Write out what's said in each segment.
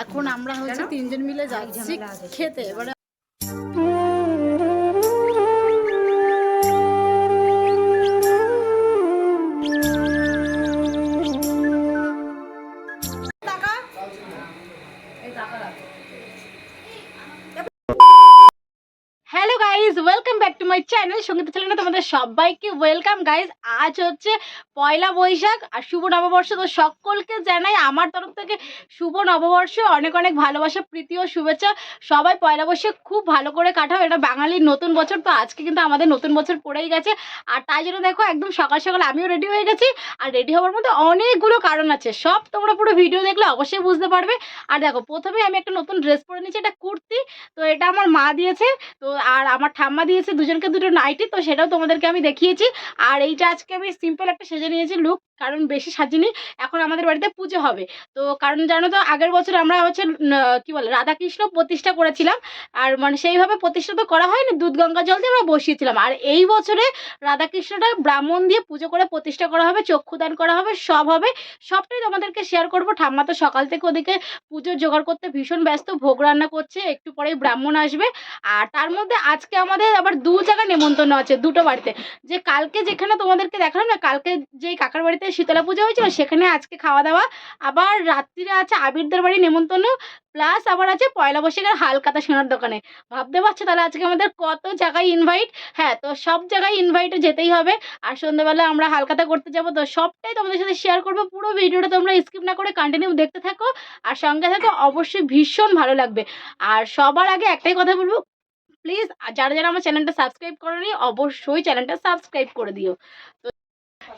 এখন আমরা হচ্ছে তিনজন মিলে যাচ্ছি খেতে। এবারে hello guys, welcome back to my channel সঙ্গীত চ্যানেলে তোমাদের সবাইকে ওয়েলকাম গাইজ। আজ হচ্ছে পয়লা বৈশাখ আর শুভ নববর্ষ। তো সকলকে জানাই আমার তরফ থেকে শুভ নববর্ষ, অনেক অনেক ভালোবাসা, প্রীতি ও শুভেচ্ছা। সবাই পয়লা বৈশাখ খুব ভালো করে কাটাও, এটা বাঙালির নতুন বছর। তো আজকে কিন্তু আমাদের নতুন বছর পড়েই গেছে, আর তাই জন্য দেখো একদম সকাল সকাল আমিও রেডি হয়ে গেছি। আর রেডি হওয়ার মধ্যে অনেকগুলো কারণ আছে, সব তোমরা পুরো ভিডিও দেখলে অবশ্যই বুঝতে পারবে। আর দেখো প্রথমে আমি একটা নতুন ড্রেস পরে নিয়েছি, এটা কুর্তি। তো এটা আমার মা দিয়েছে, তো আর আমার ঠাম্মা দিয়েছে দুজনকে দুটো নাইটি, তো সেটাও তোমাদেরকে আমি দেখিয়েছি। আর এইটা আজকে আমি সিম্পল একটা সেজে নিয়েছি লুক, কারণ বেশি সাজিনি। এখন আমাদের বাড়িতে পুজো হবে, তো কারণ জানো তো আগের বছর আমরা হচ্ছে কি বলে রাধাকৃষ্ণ প্রতিষ্ঠা করেছিলাম। আর মানে সেইভাবে প্রতিষ্ঠা তো করা হয়নি, দুধ গঙ্গা জল দিয়ে আমরা বসিয়েছিলাম। আর এই বছরে রাধাকৃষ্ণটা ব্রাহ্মণ দিয়ে পুজো করে প্রতিষ্ঠা করা হবে, চক্ষুদান করা হবে, সব হবে। সবটাই তোমাদেরকে শেয়ার করবো। ঠাম্মা তো সকাল থেকে ওদিকে পুজোর জোগাড় করতে ভীষণ ব্যস্ত, ভোগ রান্না করছে, একটু পরেই ব্রাহ্মণ আসবে। আর তার মধ্যে আজকে আমাদের আবার দু জায়গায় নেমন্তন্ন আছে, দুটো বাড়িতে। যে কালকে যেখানে তোমাদেরকে দেখালাম না, কালকে যেই কাকার বাড়িতে শীতলা পুজো হয়েছিল সেখানে আজকে খাওয়া দাওয়া। আবার রাত্রিরে আছে আবিরদের বাড়ি নেমন্তন্ন, প্লাস আবার আছে পয়লা বৈশাখের হালকাতা সোনার দোকানে। ভাবতে পারছো তাহলে আজকে আমাদের কত জায়গায় ইনভাইট। হ্যাঁ, তো সব জায়গায় ইনভাইটে যেতেই হবে। আর সন্ধ্যাবেলা আমরা হালকাতা করতে যাবো, তো সবটাই তোমাদের সাথে শেয়ার করবো। পুরো ভিডিওটা তোমরা স্কিপ না করে কন্টিনিউ দেখতে থাকো, আর সঙ্গে থাকো, অবশ্যই ভীষণ ভালো লাগবে। আর সবার আগে একটাই কথা বলবো, প্লিজ যারা যারা আমার চ্যানেলটা সাবস্ক্রাইব করোনি অবশ্যই চ্যানেলটা সাবস্ক্রাইব করে দিও।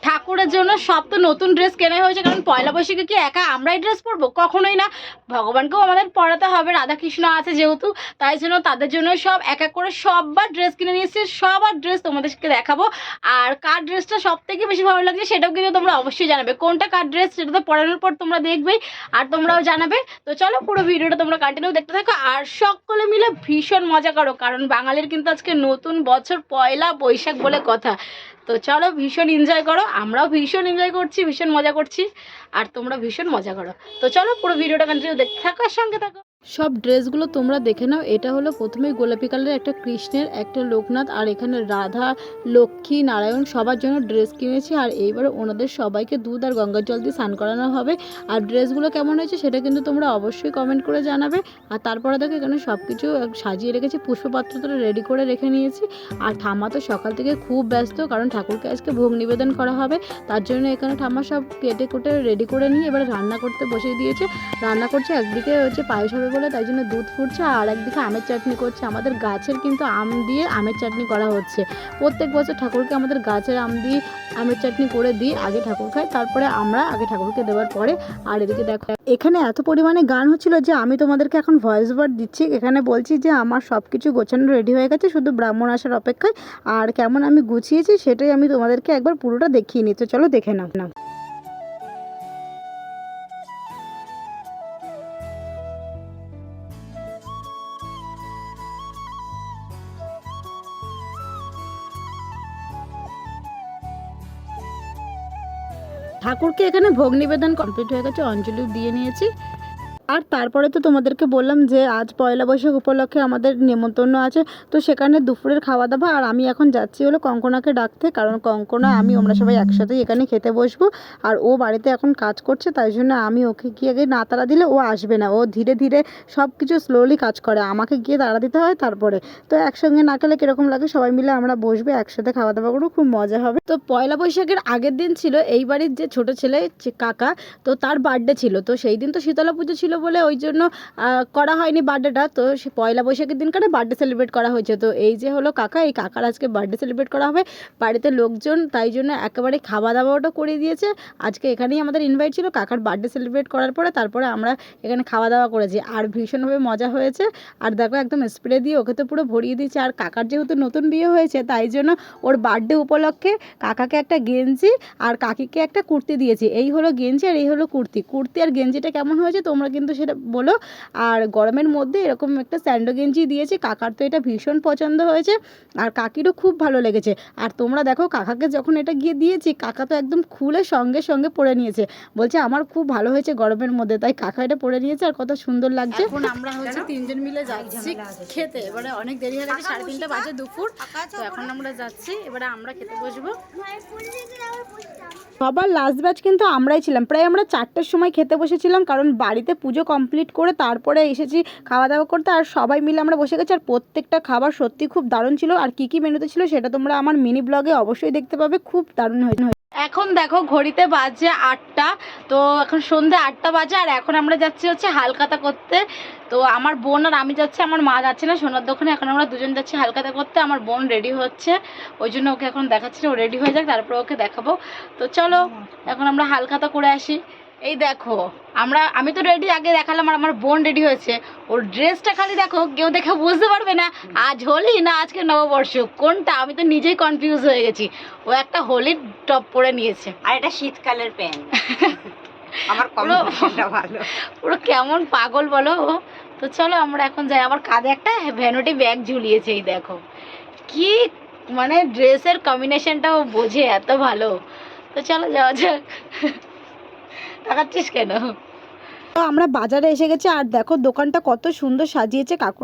ঠাকুরের জন্য সব তো নতুন ড্রেস কেনা হয়েছে, কারণ পয়লা বৈশাখে কি একা আমরাই ড্রেস পরবো? কখনোই না, ভগবানকেও আমাদের পড়াতে হবে, রাধাকৃষ্ণ আছে যেহেতু, তাই জন্য তাদের জন্য সব এক এক করে সববার ড্রেস কিনে নিয়েছি। সবার ড্রেস তোমাদেরকে দেখাবো। আর কার ড্রেসটা সব থেকে বেশি ভালো লাগছে সেটাও কিন্তু তোমরা অবশ্যই জানাবে, কোনটা কার ড্রেস সেটা তো পড়ানোর পর তোমরা দেখবেই, আর তোমরাও জানাবে। তো চলো পুরো ভিডিওটা তোমরা কন্টিনিউ দেখতে থাকো, আর সকলে মিলে ভীষণ মজা করো, কারণ বাঙালির কিন্তু আজকে নতুন বছর, পয়লা বৈশাখ বলে কথা। তো চলো ভীষণ এনজয় করো, আমরাও ভীষণ এনজয় করছি, ভীষণ মজা করছি, আর তোমরা ভীষণ মজা করো। তো চলো পুরো ভিডিওটা কন্টিনিউ দেখতে থাকো আর সঙ্গে থাকো। সব ড্রেসগুলো তোমরা দেখে নাও। এটা হলো প্রথমেই গোলাপি কালারের একটা কৃষ্ণের, একটা লোকনাথ, আর এখানে রাধা, লক্ষ্মী, নারায়ণ সবার জন্য ড্রেস কিনেছি। আর এইবার ওনাদের সবাইকে দুধ আর গঙ্গার জল দিয়ে স্নান করানো হবে। আর ড্রেসগুলো কেমন হয়েছে সেটা কিন্তু তোমরা অবশ্যই কমেন্ট করে জানাবে। আর তারপরে দেখো এখানে সব কিছু সাজিয়ে রেখেছি, পুষ্পপাত্র তো রেডি করে রেখে নিয়েছি। আর ঠাম্মা তো সকাল থেকে খুব ব্যস্ত, কারণ ঠাকুরকে আজকে ভোগ নিবেদন করা হবে, তার জন্য এখানে ঠাম্মা সব কেটে কুটে রেডি করে নিয়ে এবারে রান্না করতে বসিয়ে দিয়েছে। রান্না করছে, একদিকে হচ্ছে পায়েস হবে বলে তাই জন্য দুধ ফুটছে, আর একদিকে আমের চাটনি করছে। আমাদের গাছের কিন্তু আম দিয়ে আমের চাটনি করা হচ্ছে। প্রত্যেক বছর ঠাকুরকে আমাদের গাছের আম দিয়ে আমের চাটনি করে দিই, আগে ঠাকুর খাই, তারপরে আমরা আগে ঠাকুরকে দেওয়ার পরে। আর এদিকে দেখো এখানে এত পরিমাণে গান হচ্ছিল যে আমি তোমাদেরকে এখন ভয়েস ওভার দিচ্ছি। এখানে বলছি যে আমার সব কিছু গোছানো রেডি হয়ে গেছে, শুধু ব্রাহ্মণ আসার অপেক্ষায়। আর কেমন আমি গুছিয়েছি সেটাই আমি তোমাদেরকে একবার পুরোটা দেখিয়ে নিই, তো চলো দেখে নাও। ঠাকুরকে এখানে ভোগ নিবেদন কমপ্লিট হয়ে গেছে, অঞ্জলিও দিয়ে নিয়েছি। আর তারপরে তো তোমাদেরকে বললাম যে আজ পয়লা বৈশাখ উপলক্ষে আমাদের নেমন্তন্ন আছে, তো সেখানে দুপুরের খাওয়া দাওয়া। আর আমি এখন যাচ্ছি হলো কঙ্কনাকে ডাকতে, কারণ কঙ্কনা আমি আমরা সবাই একসাথেই এখানে খেতে বসবো। আর ও বাড়িতে এখন কাজ করছে, তাই জন্য আমি ওকে গিয়ে আগে না তাড়া দিলে ও আসবে না। ও ধীরে ধীরে সব কিছু স্লোলি কাজ করে, আমাকে গিয়ে তাড়া দিতে হয় তারপরে। তো একসঙ্গে না খেলে কীরকম লাগে, সবাই মিলে আমরা বসবো একসাথে, খাওয়া দাওয়া করবো, খুব মজা হবে। তো পয়লা বৈশাখের আগের দিন ছিল এই বাড়ির যে ছোট ছেলে কাকা, তো তার বার্থডে ছিল। তো সেই দিন তো শীতলা পুজো ছিল বলে ওই জন্য করা হয়নি বার্থডেটা। তো সে পয়লা বৈশাখের দিনকারে বার্থডে সেলিব্রেট করা হয়েছে। তো এই যে হলো কাকা, এই কাকার আজকে বার্থডে সেলিব্রেট করা হবে বাড়িতে লোকজন, তাই জন্য একেবারে খাওয়া দাওয়াটা করে দিয়েছে। আজকে এখানেই আমাদের ইনভাইট ছিল, কাকার বার্থডে সেলিব্রেট করার পরে তারপরে আমরা এখানে খাওয়া দাওয়া করেছি, আর ভীষণভাবে মজা হয়েছে। আর দেখো একদম স্প্রে দিয়ে ওকে তো পুরো ভরিয়ে দিয়েছে। আর কাকার যেহেতু নতুন বিয়ে হয়েছে তাই জন্য ওর বার্থডে উপলক্ষে কাকাকে একটা গেঞ্জি আর কাকিকে একটা কুর্তি দিয়েছি। এই হলো গেঞ্জি আর এই হলো কুর্তি। কুর্তি আর গেঞ্জিটা কেমন হয়েছে তোমরা কিন্তু কিন্তু সেটা বলো। আর গরমের মধ্যে এরকম একটা স্যান্ডো গেঞ্জি দিয়েছে, কাকার তো এটা ভীষণ পছন্দ হয়েছে আর কাকিরও খুব ভালো লেগেছে। আর তোমরা দেখো কাকাকে যখন এটা গিয়ে দিয়েছি, কাকা তো একদম খুলে সঙ্গে সঙ্গে পরে নিয়েছে, বলছে আমার খুব ভালো হয়েছে গরমের মধ্যে, তাই কাকা এটা পরে নিয়েছে আর কত সুন্দর লাগছে। এখন আমরা হচ্ছে তিনজন মিলে যাচ্ছি খেতে, এবারে অনেক দেরি হয়ে গেছে, 3:30 বাজে দুপুর, তো এখন আমরা যাচ্ছি, এবারে আমরা খেতে বসবো। সবার লাস্ট ব্যাচ কিন্তু আমরাই ছিলাম, প্রায় আমরা 4টের সময় খেতে বসেছিলাম, কারণ বাড়িতে পুজো কমপ্লিট করে তারপরে এসেছি খাওয়া দাওয়া করতে, আর সবাই মিলে আমরা বসে গেছি। আর প্রত্যেকটা খাবার সত্যি খুব দারুণ ছিল, আর কী কী মেনুতে ছিল সেটা তোমরা আমার মিনি ব্লগে অবশ্যই দেখতে পাবে, খুব দারুণ হয়েছে। এখন দেখো ঘড়িতে বাজে 8টা, তো এখন সন্ধ্যে 8টা বাজে, আর এখন আমরা যাচ্ছি হচ্ছে হালখাতা করতে। তো আমার বোন আর আমি যাচ্ছি, আমার মা যাচ্ছে না সোনার দোকানে, এখন আমরা দুজন যাচ্ছি হালখাতা করতে। আমার বোন রেডি হচ্ছে, ওই জন্য ওকে এখন দেখাচ্ছি না, ও রেডি হয়ে যাক তারপর ওকে দেখাবো। তো চলো এখন আমরা হালখাতা করে আসি। এই দেখো আমি তো রেডি, আগে দেখালাম, আর আমার বোন রেডি হয়েছে। ওর ড্রেসটা খালি দেখো, কেউ দেখে বুঝতে পারবে না আজ হোলি না আজকে নববর্ষ কোনটা, আমি তো নিজেই কনফিউজ হয়ে গেছি। ও একটা হোলির টপ পরে নিয়েছে আর এটা শীতকালের প্যান্ট। আমার কম্বিনেশনটা ভালো, পুরো কেমন পাগল বলো। তো চলো আমরা এখন যাই। আমার কাঁধে একটা ভ্যানিটি ব্যাগ ঝুলিয়েছে, এই দেখো কি মানে ড্রেসের কম্বিনেশনটাও বোঝে এত ভালো। তো চলো যাওয়া যাক। তাকাচ্ছিস কেন? আমরা বাজারে এসে গেছি, আর দেখো দোকানটা কত সুন্দর সাজিয়েছে কাকু।